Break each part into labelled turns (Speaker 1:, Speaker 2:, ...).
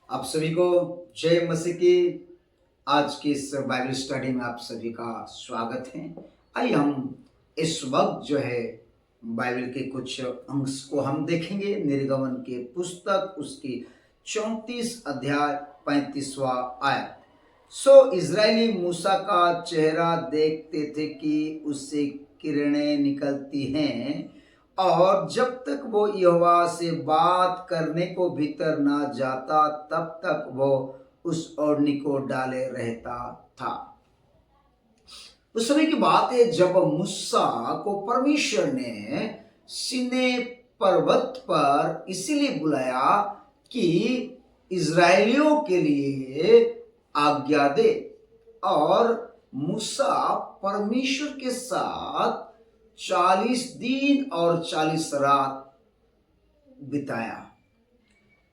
Speaker 1: आप सभी को जय मसीह की। आज की इस बाइबल स्टडी में आप सभी का स्वागत है। आइए हम इस वक्त जो है बाइबल के कुछ अंश को हम देखेंगे। निर्गमन के पुस्तक उसकी 34 अध्याय 35वां आयत। सो इज़राइली मूसा का चेहरा देखते थे कि उससे किरणें निकलती हैं, और जब तक वो यहोवा से बात करने को भीतर ना जाता तब तक वो उस ओढ़नी को डाले रहता था। उस समय की बात है जब मूसा को परमेश्वर ने सीनै पर्वत पर इसीलिए बुलाया कि इज़राइलियों के लिए आज्ञा दे, और मूसा परमेश्वर के साथ 40 दिन और 40 रात बिताया।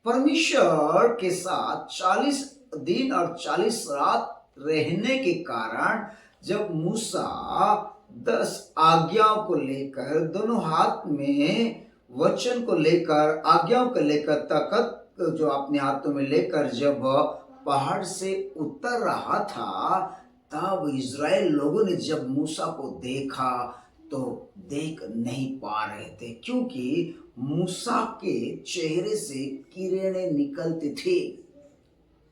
Speaker 1: परमेश्वर के साथ 40 दिन और 40 रात रहने के कारण जब मूसा 10 आज्ञाओं को लेकर, दोनों हाथ में वचन को लेकर, आज्ञाओं को लेकर, तख्त जो अपने हाथों में लेकर जब पहाड़ से उतर रहा था, तब इज़राइल लोगों ने जब मूसा को देखा तो देख नहीं पा रहे थे, क्योंकि मूसा के चेहरे से किरणें निकलती थी।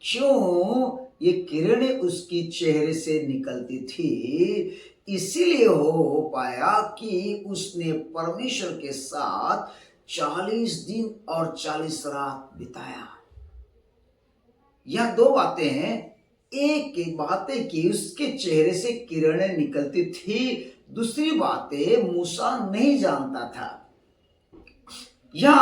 Speaker 1: क्यों ये किरणें उसकी चेहरे से निकलती थी? इसीलिए हो पाया कि उसने परमेश्वर के साथ 40 दिन और 40 रात बिताया। यह दो बातें हैं। एक बात है कि उसके चेहरे से किरणें निकलती थी, दूसरी बात है मूसा नहीं जानता था। यह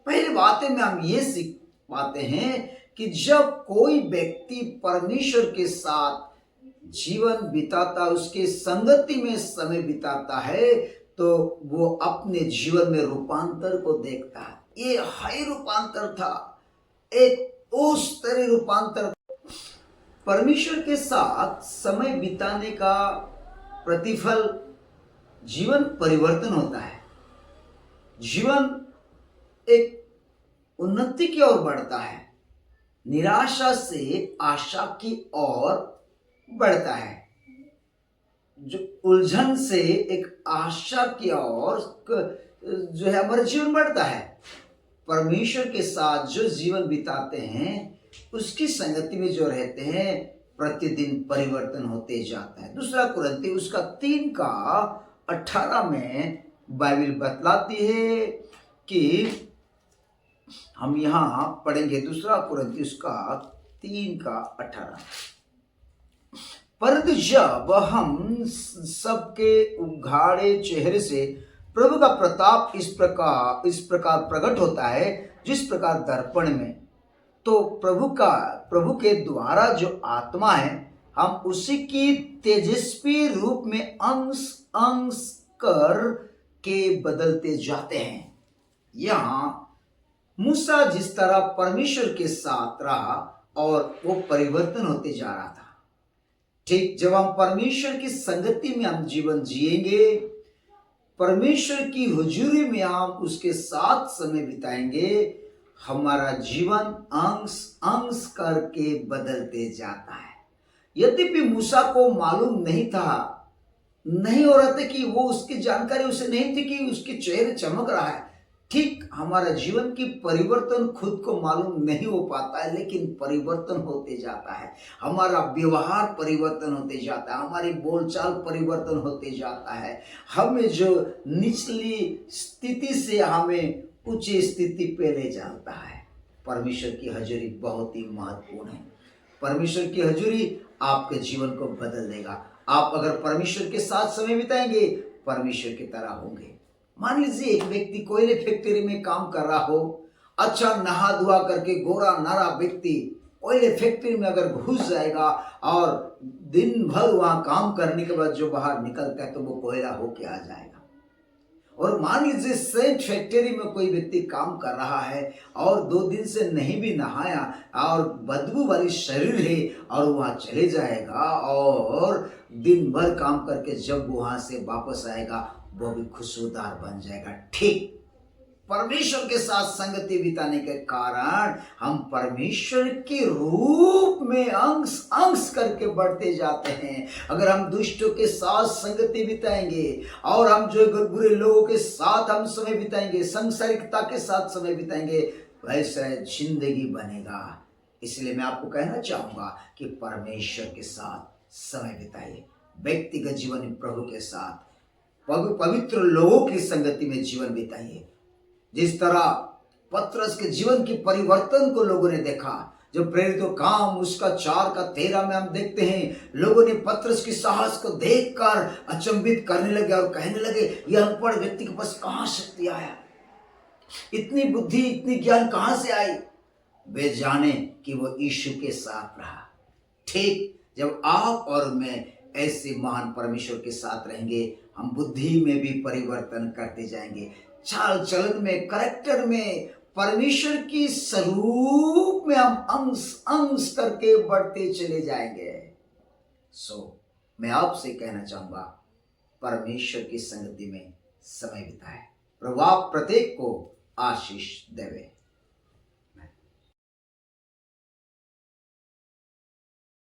Speaker 1: पहली बातें में हम ये सीख पाते हैं कि जब कोई व्यक्ति परमेश्वर के साथ जीवन बिताता, उसके संगति में समय बिताता है, तो वो अपने जीवन में रूपांतर को देखता है। ये हाई रूपांतर था, एक उस तरह रूपांतर। परमेश्वर के साथ समय बिताने का प्रतिफल जीवन परिवर्तन होता है। जीवन एक उन्नति की ओर बढ़ता है, निराशा से आशा की ओर बढ़ता है, जो उलझन से एक आशा की ओर जो है हमारा जीवन बढ़ता है। परमेश्वर के साथ जो जीवन बिताते हैं, उसकी संगति में जो रहते हैं, प्रतिदिन परिवर्तन होते जाता है। दूसरा कुरिन्थी उसका 3 का 18 में बाइबल बतलाती है कि हम यहाँ पढ़ेंगे। दूसरा कुरिन्थी उसका 3 का 18। परंतु जब हम सबके उघाड़े चेहरे से प्रभु का प्रताप इस प्रकार प्रकट होता है, जिस प्रकार दर्पण में, तो प्रभु के द्वारा जो आत्मा है, हम उसी की तेजस्वी रूप में अंश अंश कर के बदलते जाते हैं। यहाँ मूसा जिस तरह परमेश्वर के साथ रहा और वो परिवर्तन होते जा रहा था, ठीक जब हम परमेश्वर की संगति में हम जीवन जिएंगे, परमेश्वर की हुजूरी में हम उसके साथ समय बिताएंगे, हमारा जीवन अंश अंश करके बदलते जाता है। यद्यपि मूसा को मालूम नहीं हो रहा था कि वो, उसकी जानकारी उसे नहीं थी कि उसके चेहरे चमक रहा है। ठीक हमारा जीवन की परिवर्तन खुद को मालूम नहीं हो पाता है, लेकिन परिवर्तन होते जाता है। हमारा व्यवहार परिवर्तन होते जाता है, हमारी बोलचाल परिवर्तन होते जाता है। हमें जो निचली स्थिति से हमें ऊंची स्थिति पे ले जाता है। परमेश्वर की हजूरी बहुत ही महत्वपूर्ण है। परमेश्वर की हजूरी आपके जीवन को बदल देगा। आप अगर परमेश्वर के साथ समय बिताएंगे, परमेश्वर की तरह होंगे। मान लीजिए एक व्यक्ति कोयले फैक्ट्री में काम कर रहा हो, अच्छा नहा धुआ करके गोरा नारा व्यक्ति कोयले फैक्ट्री में अगर घुस जाएगा और दिन भर वहां काम करने के बाद जो बाहर निकलता है तो वो कोयला होके आ जाएगा। और मान लीजिए सेंट फैक्ट्री में कोई व्यक्ति काम कर रहा है और 2 दिन से नहीं भी नहाया और बदबू वाली शरीर है, और वहां चले जाएगा और दिन भर काम करके जब वहां से वापस आएगा, वो भी खुशबूदार बन जाएगा। ठीक परमेश्वर के साथ संगति बिताने के कारण हम परमेश्वर के रूप में अंश अंश करके बढ़ते जाते हैं। अगर हम दुष्टों के साथ संगति बिताएंगे और हम जो बुरे लोगों के साथ हम समय बिताएंगे, सांसारिकता के साथ समय बिताएंगे, वैसा जिंदगी बनेगा। इसलिए मैं आपको कहना चाहूंगा कि परमेश्वर के साथ समय बिताइए, व्यक्तिगत जीवन में प्रभु के साथ पवित्र लोगों की संगति में जीवन बिताइए। जिस तरह पतरस के जीवन के परिवर्तन को लोगों ने देखा, जब प्रेरितों काम उसका 4:13 में हम देखते हैं, लोगों ने पतरस की साहस को देखकर अचंभित करने लगे और कहने लगे, यह अनपढ़ व्यक्ति के पास कहां शक्ति आया, इतनी बुद्धि इतनी ज्ञान कहां से आई। वे जाने कि वो यीशु के साथ रहा। ठीक जब आप और मैं ऐसे महान परमेश्वर के साथ रहेंगे, हम बुद्धि में भी परिवर्तन करते जाएंगे, चाल चलन में, करैक्टर में परमेश्वर की स्वरूप में हम अंश अंश करके बढ़ते चले जाएंगे। मैं आपसे कहना चाहूंगा, परमेश्वर की संगति में समय बिताएं। प्रभु आप प्रत्येक को आशीष देवे।